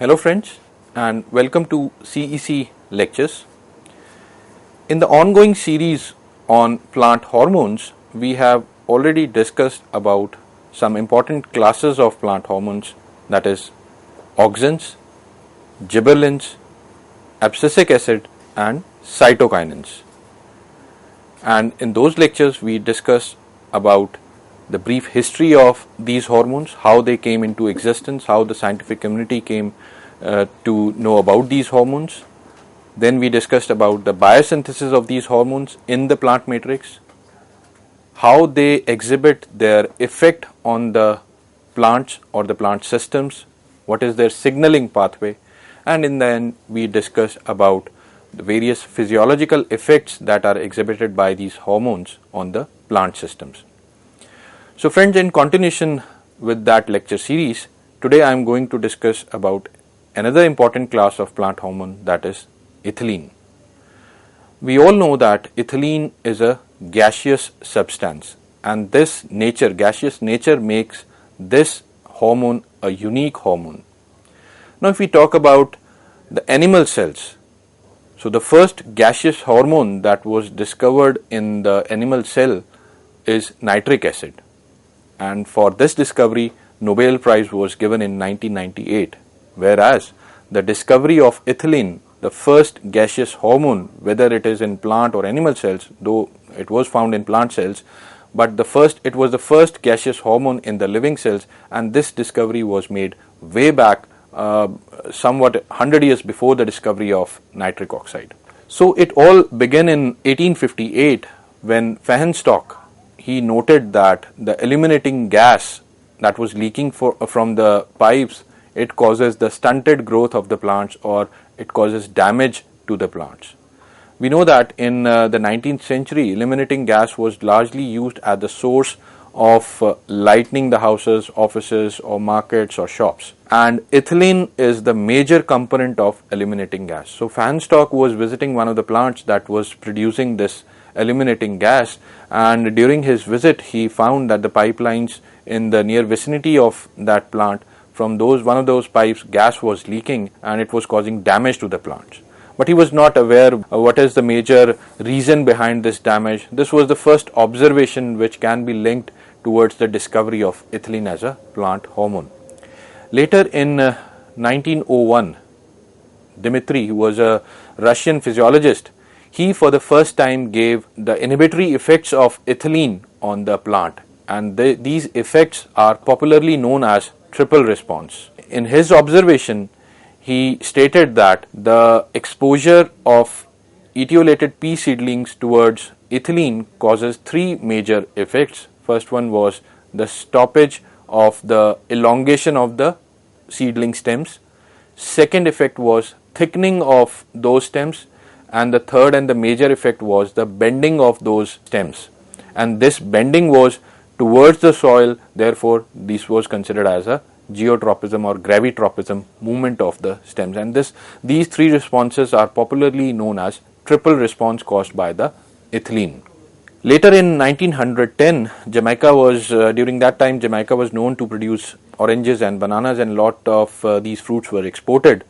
Hello friends and welcome to CEC lectures. In the ongoing series on plant hormones, we have already discussed about some important classes of plant hormones, that is auxins, gibberellins, abscisic acid and cytokinins. And in those lectures we discussed about the brief history of these hormones, how they came into existence, how the scientific community came to know about these hormones. Then we discussed about the biosynthesis of these hormones in the plant matrix, how they exhibit their effect on the plants or the plant systems, what is their signaling pathway, and in the end we discussed about the various physiological effects that are exhibited by these hormones on the plant systems. So friends, in continuation with that lecture series, today I am going to discuss about another important class of plant hormone, that is ethylene. We all know that ethylene is a gaseous substance, and this gaseous nature makes this hormone a unique hormone. Now if we talk about the animal cells, so the first gaseous hormone that was discovered in the animal cell is nitric acid. And for this discovery, Nobel Prize was given in 1998, whereas the discovery of ethylene, the first gaseous hormone, whether it is in plant or animal cells, though it was found in plant cells, but it was the first gaseous hormone in the living cells, and this discovery was made way back somewhat 100 years before the discovery of nitric oxide. So it all began in 1858 when Fahrenstock, he noted that the illuminating gas that was leaking from the pipes, it causes the stunted growth of the plants, or it causes damage to the plants. We know that in the 19th century, illuminating gas was largely used as the source of lighting the houses, offices or markets or shops. And ethylene is the major component of illuminating gas. So Fahrenstock was visiting one of the plants that was producing this illuminating gas, and during his visit he found that the pipelines in the near vicinity of that plant, from one of those pipes, gas was leaking and it was causing damage to the plants. But he was not aware of what is the major reason behind this damage. This was the first observation which can be linked towards the discovery of ethylene as a plant hormone. Later in 1901, Dmitri, who was a Russian physiologist, he for the first time gave the inhibitory effects of ethylene on the plant, and these effects are popularly known as triple response. In his observation, he stated that the exposure of etiolated pea seedlings towards ethylene causes three major effects. First one was the stoppage of the elongation of the seedling stems. Second effect was thickening of those stems. And the third and the major effect was the bending of those stems. And this bending was towards the soil, therefore this was considered as a geotropism or gravitropism movement of the stems. And these three responses are popularly known as triple response caused by the ethylene. Later in 1910, during that time Jamaica was known to produce oranges and bananas, and lot of these fruits were exported.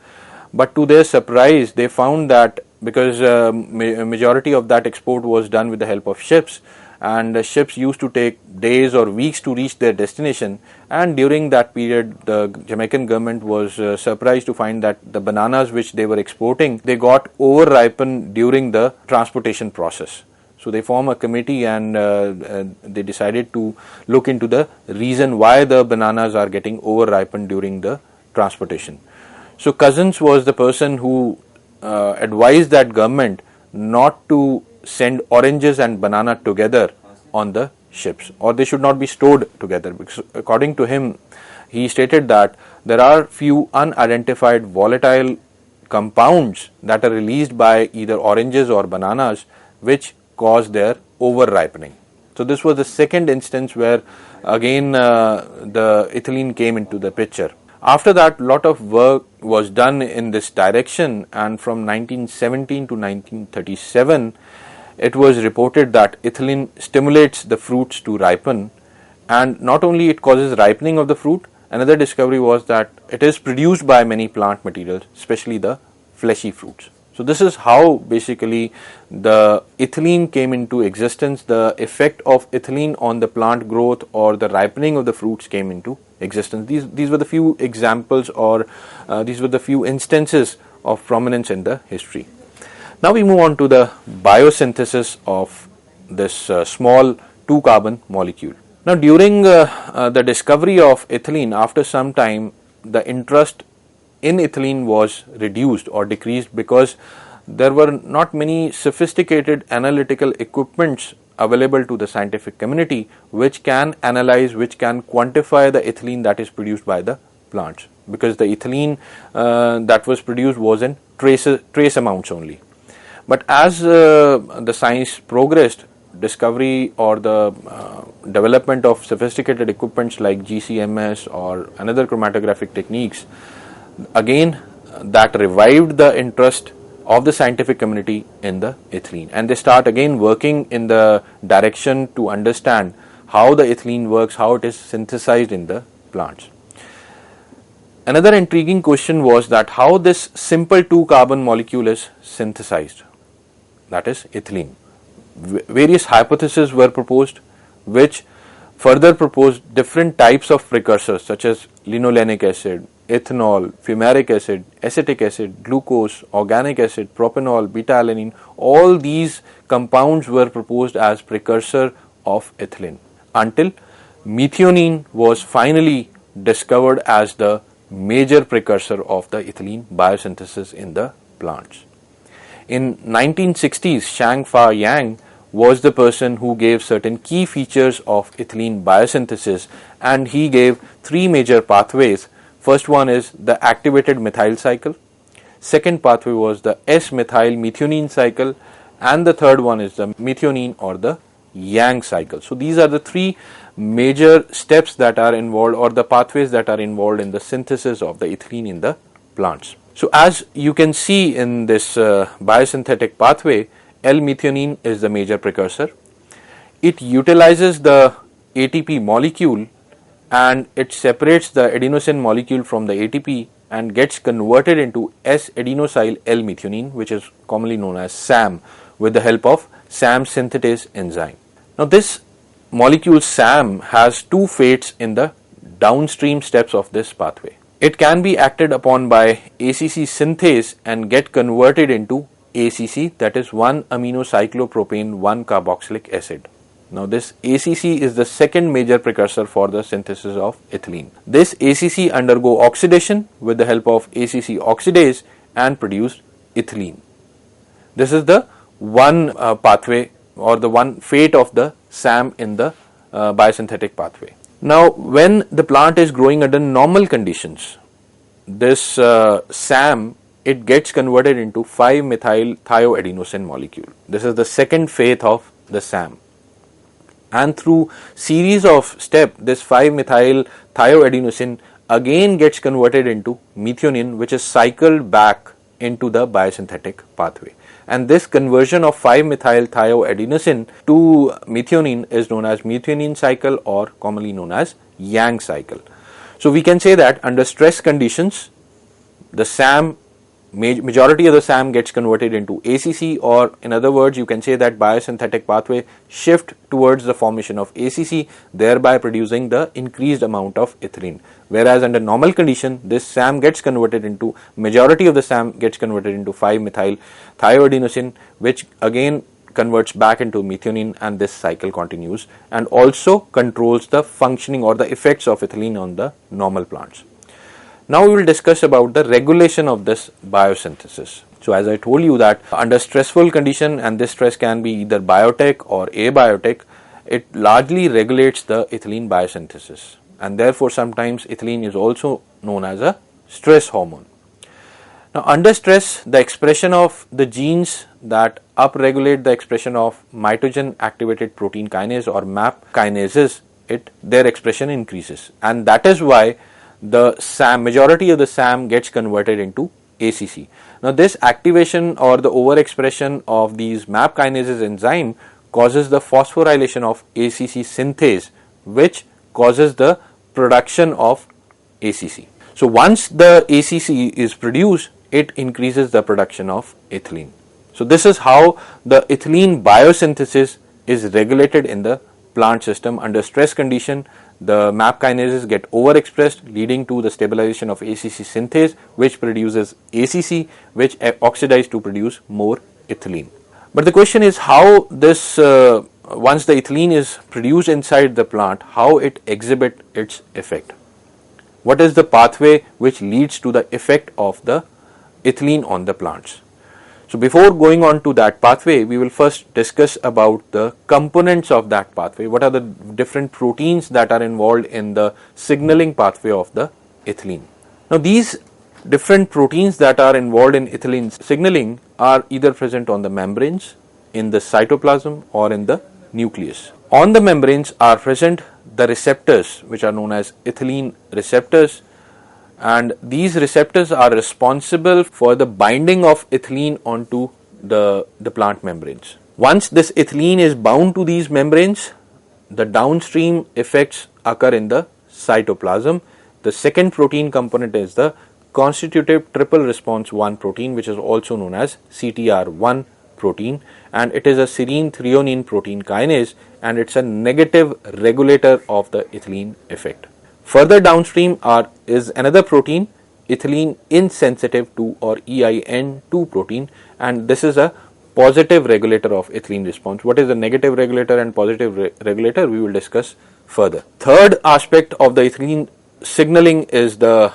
But to their surprise, they found that because majority of that export was done with the help of ships, and the ships used to take days or weeks to reach their destination, and during that period the Jamaican government was surprised to find that the bananas which they were exporting, they got over-ripened during the transportation process. So they formed a committee and they decided to look into the reason why the bananas are getting over-ripened during the transportation. So Cousins was the person who advised that government not to send oranges and banana together on the ships, or they should not be stored together, because according to him, he stated that there are few unidentified volatile compounds that are released by either oranges or bananas which cause their over ripening. So this was the second instance where again the ethylene came into the picture. After that, a lot of work was done in this direction, and from 1917 to 1937, it was reported that ethylene stimulates the fruits to ripen, and not only it causes ripening of the fruit, another discovery was that it is produced by many plant materials, especially the fleshy fruits. So this is how basically the ethylene came into existence. The effect of ethylene on the plant growth or the ripening of the fruits came into existence. These were the few examples, or these were the few instances of prominence in the history. Now we move on to the biosynthesis of this small 2-carbon molecule. Now during the discovery of ethylene, after some time the interest in ethylene was reduced or decreased because there were not many sophisticated analytical equipments available to the scientific community which can analyze, which can quantify the ethylene that is produced by the plants, because the ethylene that was produced was in trace amounts only. But as the science progressed, discovery or the development of sophisticated equipments like GCMS or another chromatographic techniques, again that revived the interest of the scientific community in the ethylene, and they start again working in the direction to understand how the ethylene works, how it is synthesized in the plants. Another intriguing question was that how this simple 2-carbon molecule is synthesized, that is ethylene. Various hypotheses were proposed which further proposed different types of precursors such as linolenic acid, ethanol, fumaric acid, acetic acid, glucose, organic acid, propanol, beta-alanine. All these compounds were proposed as precursor of ethylene until methionine was finally discovered as the major precursor of the ethylene biosynthesis in the plants. In 1960s, Shang-Fa Yang was the person who gave certain key features of ethylene biosynthesis, and he gave 3 major pathways. First one is the activated methyl cycle, second pathway was the S-methyl methionine cycle, and the third one is the methionine or the Yang cycle. So these are the 3 major steps that are involved, or the pathways that are involved in the synthesis of the ethylene in the plants. So as you can see in this biosynthetic pathway, L-methionine is the major precursor. It utilizes the ATP molecule and it separates the adenosine molecule from the ATP and gets converted into S-adenosyl L-methionine, which is commonly known as SAM, with the help of SAM synthetase enzyme. Now this molecule SAM has 2 fates in the downstream steps of this pathway. It can be acted upon by ACC synthase and get converted into ACC, that is 1-aminocyclopropane 1-carboxylic acid. Now this ACC is the second major precursor for the synthesis of ethylene. This ACC undergo oxidation with the help of ACC oxidase and produce ethylene. This is the one pathway or the one fate of the SAM in the biosynthetic pathway. Now when the plant is growing under normal conditions, this SAM, it gets converted into 5-methyl thioadenosine molecule. This is the second fate of the SAM. And through series of steps, this 5-methyl thioadenosine again gets converted into methionine, which is cycled back into the biosynthetic pathway. And this conversion of 5-methyl thioadenosine to methionine is known as methionine cycle, or commonly known as Yang cycle. So we can say that under stress conditions, the SAM, majority of the SAM gets converted into ACC, or in other words, you can say that biosynthetic pathway shift towards the formation of ACC, thereby producing the increased amount of ethylene. Whereas under normal condition, this SAM gets converted into, majority of the SAM gets converted into 5-methyl thioadenosine, which again converts back into methionine, and this cycle continues and also controls the functioning or the effects of ethylene on the normal plants. Now we will discuss about the regulation of this biosynthesis. So as I told you that under stressful condition, and this stress can be either biotic or abiotic, it largely regulates the ethylene biosynthesis, and therefore sometimes ethylene is also known as a stress hormone. Now under stress, the expression of the genes that upregulate the expression of mitogen activated protein kinase or MAP kinases, their expression increases, and that is why the SAM, majority of the SAM gets converted into ACC. Now this activation or the overexpression of these MAP kinases enzyme causes the phosphorylation of ACC synthase, which causes the production of ACC. So once the ACC is produced, it increases the production of ethylene. So this is how the ethylene biosynthesis is regulated in the plant system. Under stress condition, the MAP kinases get overexpressed, leading to the stabilization of ACC synthase, which produces ACC, which oxidizes to produce more ethylene. But the question is how this, once the ethylene is produced inside the plant, how it exhibits its effect. What is the pathway which leads to the effect of the ethylene on the plants? So before going on to that pathway, we will first discuss about the components of that pathway. What are the different proteins that are involved in the signaling pathway of the ethylene? Now these different proteins that are involved in ethylene signaling are either present on the membranes, in the cytoplasm, or in the nucleus. On the membranes are present the receptors, which are known as ethylene receptors, and these receptors are responsible for the binding of ethylene onto the plant membranes. Once this ethylene is bound to these membranes, the downstream effects occur in the cytoplasm. The second protein component is the constitutive triple response 1 protein, which is also known as CTR1 protein, and it is a serine threonine protein kinase, and it's a negative regulator of the ethylene effect. Further downstream is another protein, ethylene insensitive 2 or EIN2 protein, and this is a positive regulator of ethylene response. What is the negative regulator and positive regulator? We will discuss further. Third aspect of the ethylene signaling is the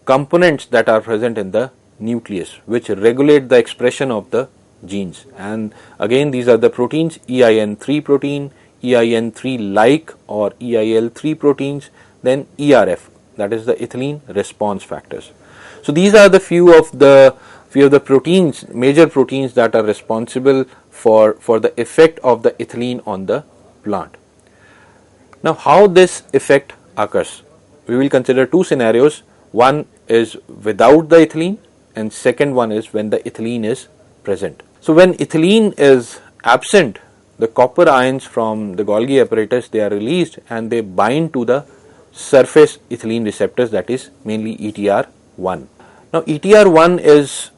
components that are present in the nucleus, which regulate the expression of the genes. And again, these are the proteins: EIN3 protein, EIN3 like or EIL3 proteins, then ERF, that is the ethylene response factors. So these are the few of the proteins, major proteins that are responsible for the effect of the ethylene on the plant. Now how this effect occurs? We will consider two scenarios. One is without the ethylene, and second one is when the ethylene is present. So when ethylene is absent, the copper ions from the Golgi apparatus, they are released and they bind to the surface ethylene receptors, that is mainly ETR1. Now ETR1 is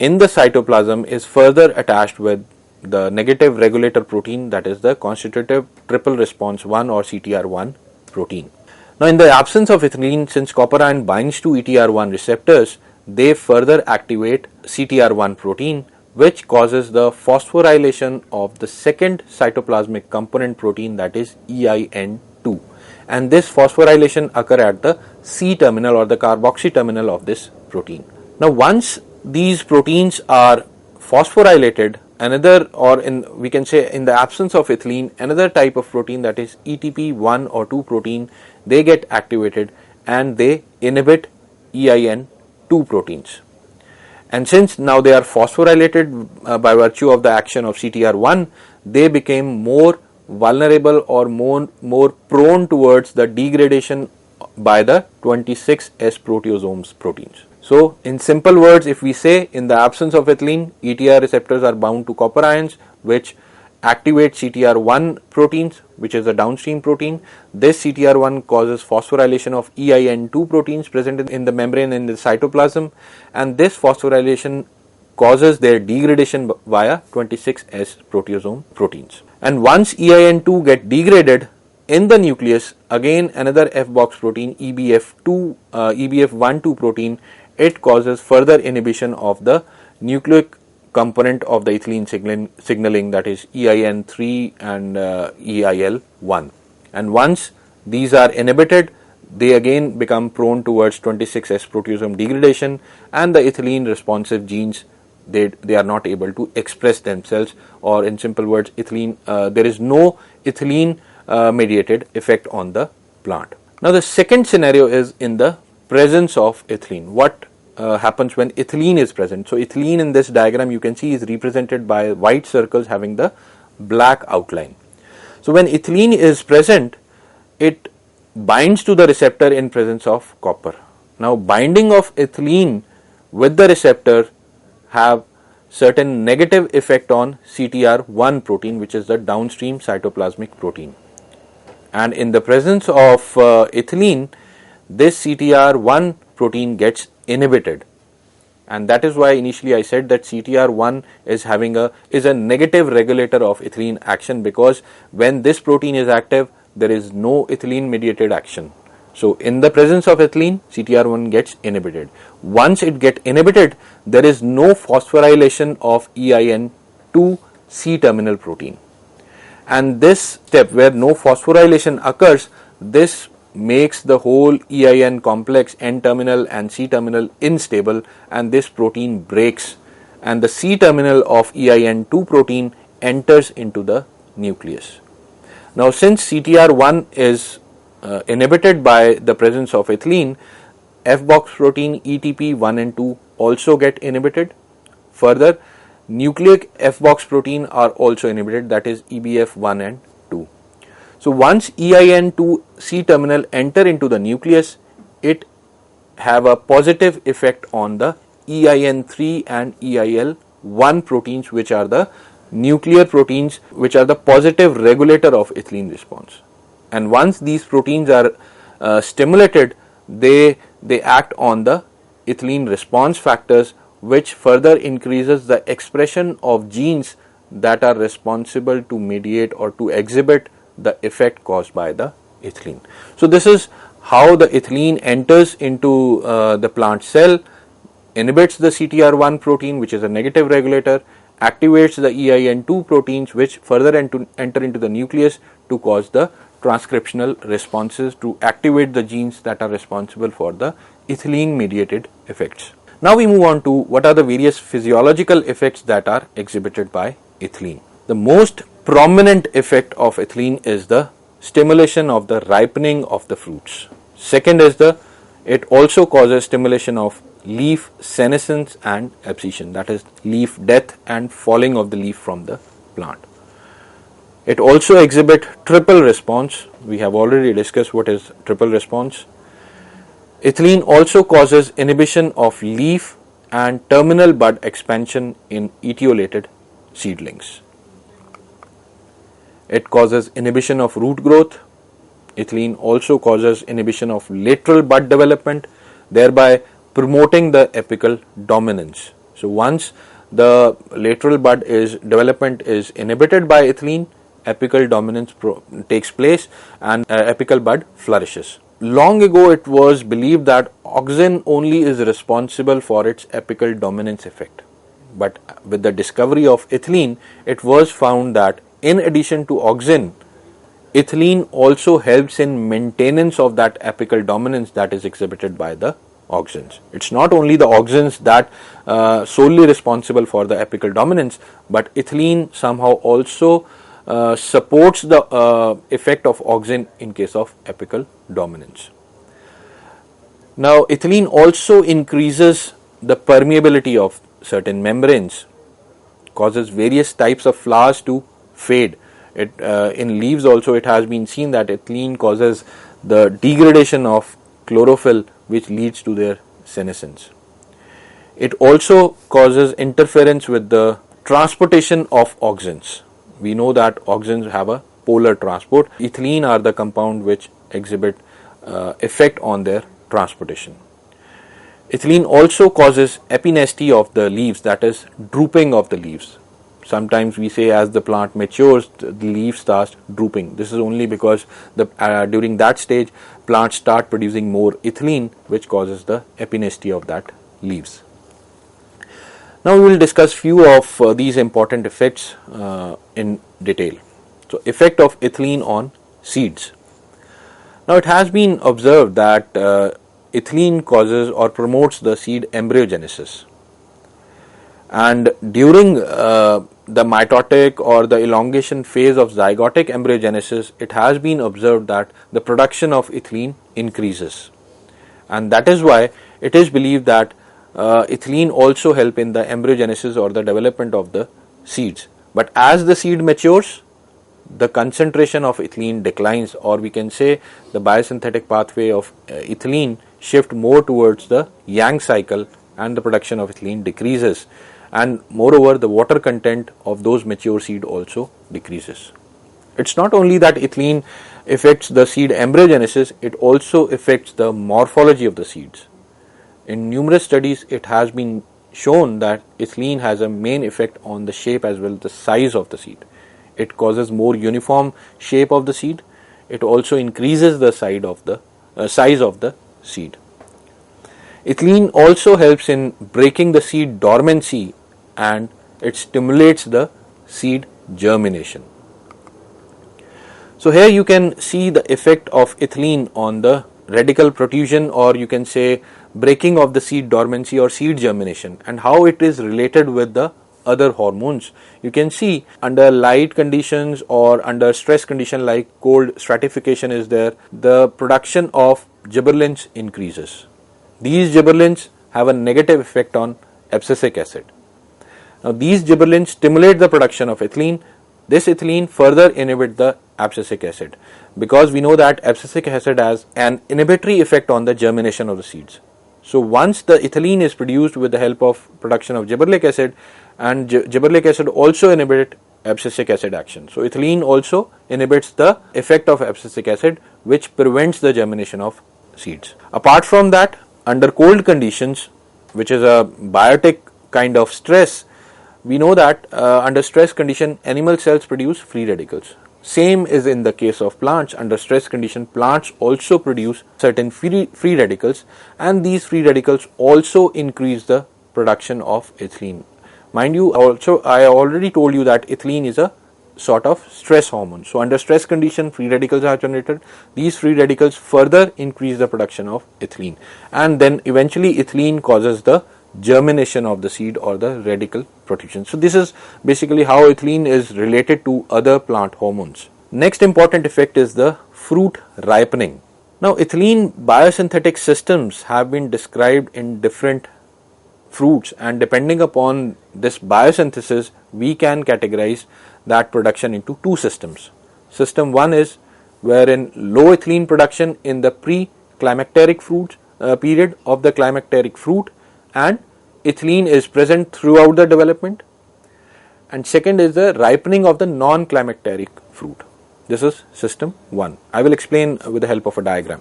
in the cytoplasm is further attached with the negative regulator protein, that is the constitutive triple response 1 or CTR1 protein. Now in the absence of ethylene, since copper ion binds to ETR1 receptors, they further activate CTR1 protein, which causes the phosphorylation of the second cytoplasmic component protein, that is EIN2. And this phosphorylation occurs at the C terminal or the carboxy terminal of this protein. Now once these proteins are phosphorylated, we can say in the absence of ethylene, another type of protein, that is ETP1 or 2 protein, they get activated and they inhibit EIN2 proteins. And since now they are phosphorylated by virtue of the action of CTR1, they became more vulnerable or more prone towards the degradation by the 26S proteasomes proteins. So in simple words, if we say in the absence of ethylene, ETR receptors are bound to copper ions, which activate CTR1 proteins, which is a downstream protein. This CTR1 causes phosphorylation of EIN2 proteins present in the membrane in the cytoplasm, and this phosphorylation causes their degradation via 26S proteasome proteins. And once EIN2 get degraded in the nucleus, again another F-box protein, EBF1-2 protein, it causes further inhibition of the nucleic component of the ethylene signaling, that is EIN3 and EIL1. And once these are inhibited, they again become prone towards 26S proteasome degradation, and the ethylene responsive genes, they are not able to express themselves, or in simple words, there is no ethylene mediated effect on the plant. Now the second scenario is in the presence of ethylene. What happens when ethylene is present? So ethylene in this diagram you can see is represented by white circles having the black outline. So when ethylene is present, it binds to the receptor in presence of copper. Now binding of ethylene with the receptor have certain negative effect on CTR1 protein, which is the downstream cytoplasmic protein. And in the presence of ethylene, this CTR1 protein gets inhibited. And that is why initially I said that CTR1 is a negative regulator of ethylene action, because when this protein is active, there is no ethylene mediated action. So in the presence of ethylene, CTR1 gets inhibited. Once it gets inhibited, there is no phosphorylation of EIN2 C-terminal protein. And this step where no phosphorylation occurs, this makes the whole EIN complex N-terminal and C-terminal unstable, and this protein breaks, and the C-terminal of EIN2 protein enters into the nucleus. Now, since CTR1 is inhibited by the presence of ethylene, F-box protein ETP1 and 2 also get inhibited. Further, nucleic F-box protein are also inhibited, that is EBF1 and 2. So once EIN2 C-terminal enter into the nucleus, it have a positive effect on the EIN3 and EIL1 proteins, which are the nuclear proteins which are the positive regulator of ethylene response. And once these proteins are stimulated, they act on the ethylene response factors, which further increases the expression of genes that are responsible to mediate or to exhibit the effect caused by the ethylene. So this is how the ethylene enters into the plant cell, inhibits the CTR1 protein, which is a negative regulator, activates the EIN2 proteins, which further enter into the nucleus to cause the transcriptional responses, to activate the genes that are responsible for the ethylene mediated effects. Now we move on to what are the various physiological effects that are exhibited by ethylene. The most prominent effect of ethylene is the stimulation of the ripening of the fruits. Second is it also causes stimulation of leaf senescence and abscission, that is leaf death and falling of the leaf from the plant. It also exhibits triple response. We have already discussed what is triple response. Ethylene also causes inhibition of leaf and terminal bud expansion in etiolated seedlings. It causes inhibition of root growth. Ethylene also causes inhibition of lateral bud development, thereby promoting the apical dominance. So once the lateral bud development is inhibited by ethylene, apical dominance takes place and apical bud flourishes. Long ago it was believed that auxin only is responsible for its apical dominance effect. But with the discovery of ethylene, it was found that in addition to auxin, ethylene also helps in maintenance of that apical dominance that is exhibited by the auxins. It's not only the auxins that solely responsible for the apical dominance, but ethylene somehow also supports the effect of auxin in case of apical dominance. Now, ethylene also increases the permeability of certain membranes, causes various types of flowers to fade. In leaves also it has been seen that ethylene causes the degradation of chlorophyll, which leads to their senescence. It also causes interference with the transportation of auxins. We know that auxins have a polar transport. Ethylene are the compound which exhibit effect on their transportation. Ethylene also causes epinesty of the leaves, that is drooping of the leaves. Sometimes we say as the plant matures, the leaf starts drooping. This is only because during that stage, plants start producing more ethylene, which causes the epinesty of that leaves. Now we will discuss few of these important effects in detail. So, effect of ethylene on seeds. Now it has been observed that ethylene causes or promotes the seed embryogenesis, and during the mitotic or the elongation phase of zygotic embryogenesis, it has been observed that the production of ethylene increases, and that is why it is believed that ethylene also help in the embryogenesis or the development of the seeds. But as the seed matures, the concentration of ethylene declines, or we can say the biosynthetic pathway of ethylene shift more towards the Yang cycle, and the production of ethylene decreases, and moreover the water content of those mature seed also decreases. It's not only that ethylene affects the seed embryogenesis, it also affects the morphology of the seeds. In numerous studies, it has been shown that ethylene has a main effect on the shape as well as the size of the seed. It causes more uniform shape of the seed. It also increases the size of the seed. Ethylene also helps in breaking the seed dormancy, and it stimulates the seed germination. So here you can see the effect of ethylene on the radical protrusion, or you can say breaking of the seed dormancy or seed germination, and how it is related with the other hormones. You can see under light conditions or under stress condition like cold stratification is there, the production of gibberellins increases. These gibberellins have a negative effect on abscisic acid. Now these gibberellins stimulate the production of ethylene. This ethylene further inhibits the abscisic acid, because we know that abscisic acid has an inhibitory effect on the germination of the seeds. So once the ethylene is produced with the help of production of gibberellic acid, and gibberellic acid also inhibits abscisic acid action. So ethylene also inhibits the effect of abscisic acid, which prevents the germination of seeds. Apart from that, under cold conditions, which is a biotic kind of stress, we know that under stress condition animal cells produce free radicals. Same is in the case of plants. Under stress condition, plants also produce certain free radicals, and these free radicals also increase the production of ethylene. Mind you, also I already told you that ethylene is a sort of stress hormone. So under stress condition, free radicals are generated. These free radicals further increase the production of ethylene, and then eventually ethylene causes the germination of the seed or the radical protrusion. So this is basically how ethylene is related to other plant hormones. Next important effect is the fruit ripening. Now ethylene biosynthetic systems have been described in different fruits, and depending upon this biosynthesis, we can categorize that production into two systems. System 1 is wherein low ethylene production in the pre-climacteric fruit period of the climacteric fruit, and ethylene is present throughout the development. And second is the ripening of the non-climacteric fruit. This is system 1. I will explain with the help of a diagram.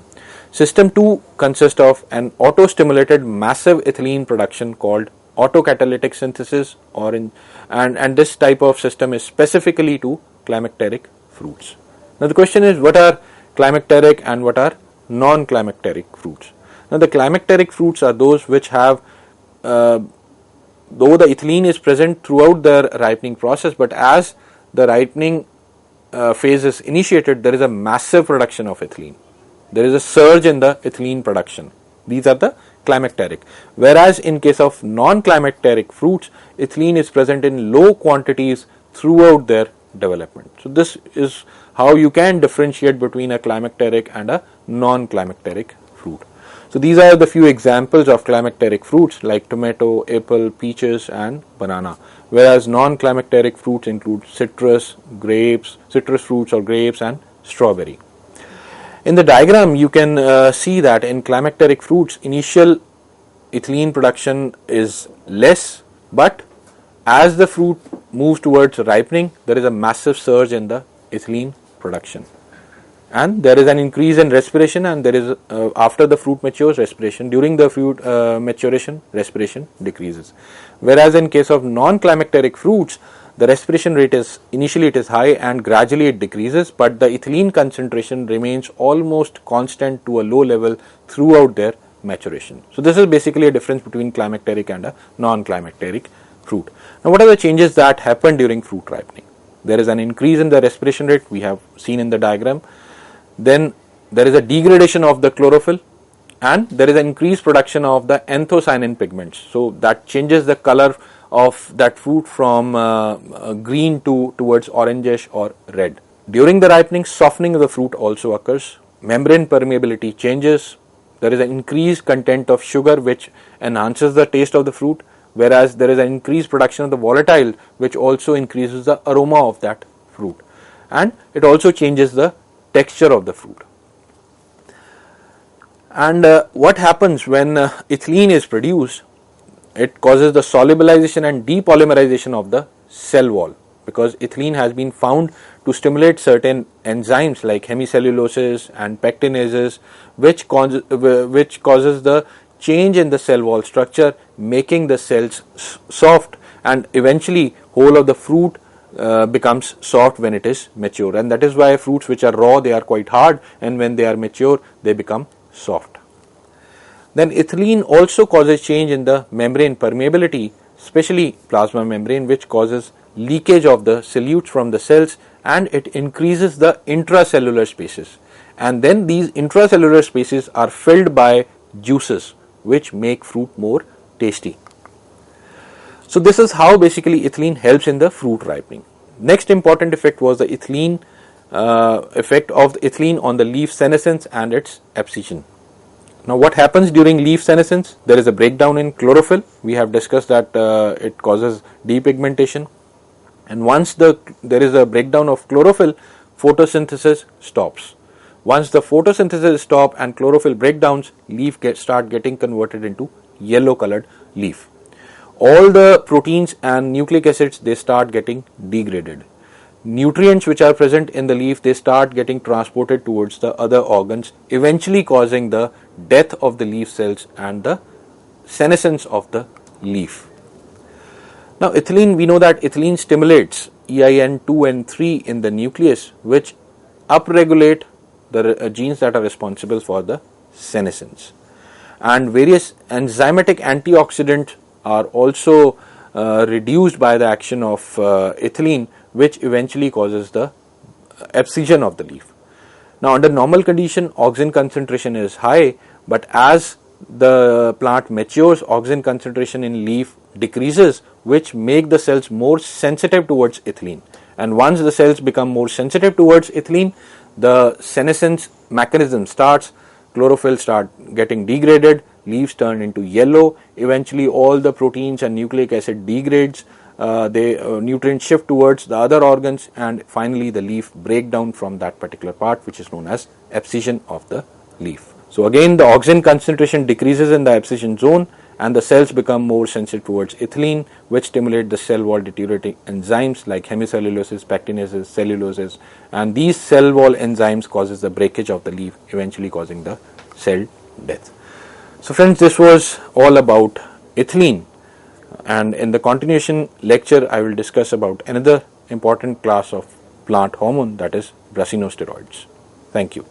System 2 consists of an auto-stimulated massive ethylene production called autocatalytic synthesis, and this type of system is specifically to climacteric fruits. Now the question is, what are climacteric and what are non-climacteric fruits? Now the climacteric fruits are those which have, though the ethylene is present throughout the ripening process, but as the ripening phase is initiated, there is a massive production of ethylene. There is a surge in the ethylene production. These are the climacteric. Whereas in case of non-climacteric fruits, ethylene is present in low quantities throughout their development. So this is how you can differentiate between a climacteric and a non-climacteric fruit. So these are the few examples of climacteric fruits like tomato, apple, peaches and banana. Whereas non-climacteric fruits include citrus fruits or grapes and strawberry. In the diagram you can see that in climacteric fruits, initial ethylene production is less, but as the fruit moves towards ripening, there is a massive surge in the ethylene production. And there is an increase in respiration, and there is after the fruit matures, respiration. During the fruit maturation, respiration decreases. Whereas in case of non-climacteric fruits, the respiration rate is initially it is high and gradually it decreases, but the ethylene concentration remains almost constant to a low level throughout their maturation. So this is basically a difference between climacteric and a non-climacteric fruit. Now what are the changes that happen during fruit ripening? There is an increase in the respiration rate, we have seen in the diagram. Then there is a degradation of the chlorophyll, and there is an increased production of the anthocyanin pigments. So that changes the color of that fruit from green towards orangish or red. During the ripening, softening of the fruit also occurs. Membrane permeability changes. There is an increased content of sugar which enhances the taste of the fruit, whereas there is an increased production of the volatile which also increases the aroma of that fruit, and it also changes the texture of the fruit. And what happens when ethylene is produced? It causes the solubilization and depolymerization of the cell wall, because ethylene has been found to stimulate certain enzymes like hemicelluloses and pectinases, which causes the change in the cell wall structure, making the cells soft, and eventually whole of the fruit becomes soft when it is mature. And that is why fruits which are raw, they are quite hard, and when they are mature they become soft. Then ethylene also causes change in the membrane permeability, especially plasma membrane, which causes leakage of the solutes from the cells, and it increases the intracellular spaces. And then these intracellular spaces are filled by juices which make fruit more tasty. So this is how basically ethylene helps in the fruit ripening. Next important effect was the ethylene effect of the ethylene on the leaf senescence and its abscission. Now what happens during leaf senescence? There is a breakdown in chlorophyll. We have discussed that it causes depigmentation, and once there is a breakdown of chlorophyll, photosynthesis stops. Once the photosynthesis stops and chlorophyll breakdowns, leaf start getting converted into yellow colored leaf. All the proteins and nucleic acids, they start getting degraded. Nutrients which are present in the leaf, they start getting transported towards the other organs, eventually causing the death of the leaf cells and the senescence of the leaf. Now ethylene, we know that ethylene stimulates EIN2 and 3 in the nucleus, which upregulate the genes that are responsible for the senescence. And various enzymatic antioxidants are also reduced by the action of ethylene, which eventually causes the abscission of the leaf. Now under normal condition, oxygen concentration is high, but as the plant matures, oxygen concentration in leaf decreases, which make the cells more sensitive towards ethylene. And once the cells become more sensitive towards ethylene, the senescence mechanism starts, chlorophyll start getting degraded, leaves turn into yellow, eventually all the proteins and nucleic acid degrades, nutrients shift towards the other organs, and finally the leaf break down from that particular part, which is known as abscission of the leaf. So again, the oxygen concentration decreases in the abscission zone, and the cells become more sensitive towards ethylene, which stimulate the cell wall deteriorating enzymes like hemicelluloses, pectinases, celluloses, and these cell wall enzymes causes the breakage of the leaf, eventually causing the cell death. So friends, this was all about ethylene, and in the continuation lecture I will discuss about another important class of plant hormone, that is brassinosteroids. Thank you.